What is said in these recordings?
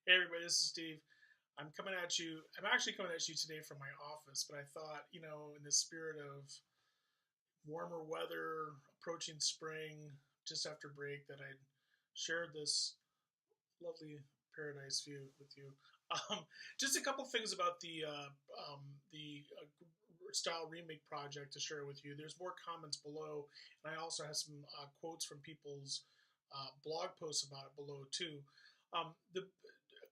Hey everybody, this is Steve. I'm coming at you. I'm actually coming at you today from my office, but I thought, in the spirit of warmer weather, approaching spring, just after break, that I'd share this lovely paradise view with you. Um, just a couple things about the style remake project to share with you. There's more comments below, and I also have some quotes from people's blog posts about it below too. The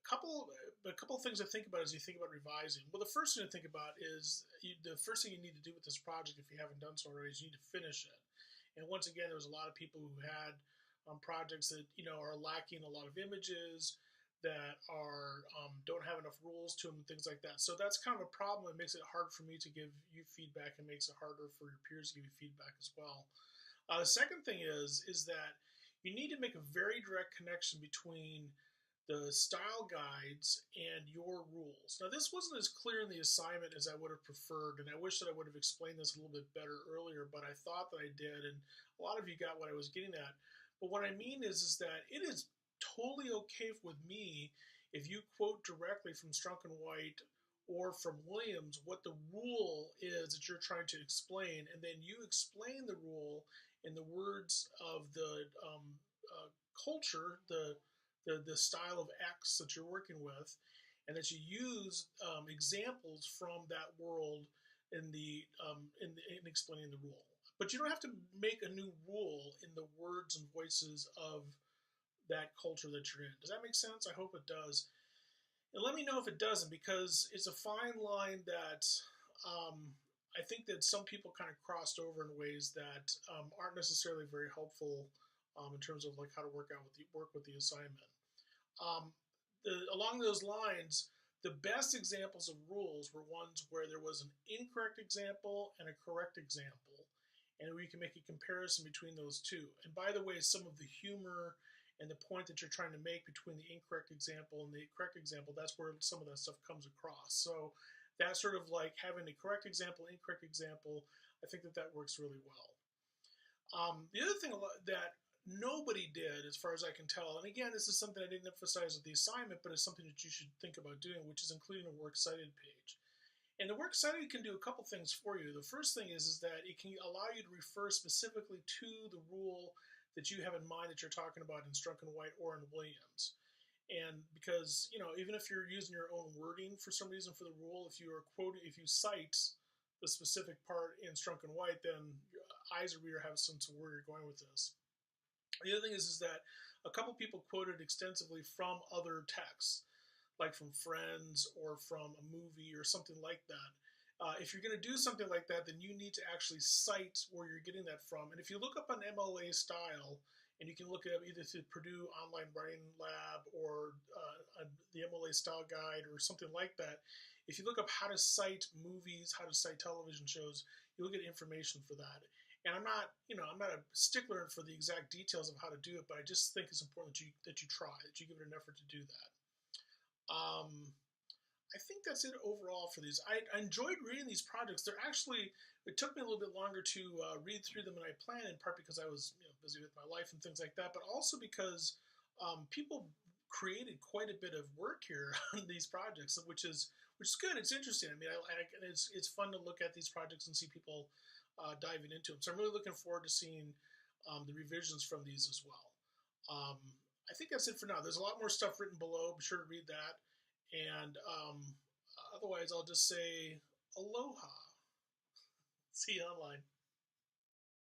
couple a couple of things to think about as you think about revising. Well, the first thing to think about is the first thing you need to do with this project, if you haven't done so already, is you need to finish it. And once again, there was a lot of people who had projects that are lacking a lot of images, that are don't have enough rules to them, and things like that. So that's kind of a problem. It makes it hard for me to give you feedback, and makes it harder for your peers to give you feedback as well. The second thing is that you need to make a very direct connection between the style guides and your rules. Now, this wasn't as clear in the assignment as I would have preferred, and I wish that I would have explained this a little bit better earlier, but I thought that I did, and a lot of you got what I was getting at. But what I mean is that it is totally okay with me if you quote directly from Strunk and White or from Williams what the rule is that you're trying to explain, and then you explain the rule in the words of the culture, the style of X that you're working with, and that you use examples from that world in explaining the rule. But you don't have to make a new rule in the words and voices of that culture that you're in. Does that make sense? I hope it does. And let me know if it doesn't, because it's a fine line that I think that some people kind of crossed over in ways that aren't necessarily very helpful in terms of like how to work with the assignment. Um, Along those lines, the best examples of rules were ones where there was an incorrect example and a correct example, and we can make a comparison between those two. And by the way, some of the humor and the point that you're trying to make between the incorrect example and the correct example, that's where some of that stuff comes across. So that's sort of like having a correct example, incorrect example. I think that that works really well. The other thing that nobody did, as far as I can tell, and again, this is something I didn't emphasize with the assignment, but it's something that you should think about doing, which is including a works cited page. And the works cited can do a couple things for you. The first thing is that it can allow you to refer specifically to the rule that you have in mind that you're talking about in Strunk and White or in Williams. And because, even if you're using your own wording for some reason for the rule, if you cite the specific part in Strunk and White, then your eyes or reader have a sense of where you're going with this. The other thing is that a couple people quoted extensively from other texts, like from Friends or from a movie or something like that. If you're going to do something like that, then you need to actually cite where you're getting that from. And if you look up on MLA style, and you can look at either through Purdue Online Writing Lab or the MLA style guide or something like that, if you look up how to cite movies, how to cite television shows, you'll get information for that. And I'm not a stickler for the exact details of how to do it, but I just think it's important that you try, that you give it an effort to do that. I think that's it overall for these. I enjoyed reading these projects. It took me a little bit longer to read through them than I planned, in part because I was busy with my life and things like that, but also because people created quite a bit of work here on these projects, which is good. It's interesting. I mean, it's fun to look at these projects and see people diving into them. So I'm really looking forward to seeing the revisions from these as well. I think that's it for now. There's a lot more stuff written below. Be sure to read that. And otherwise, I'll just say aloha. See you online.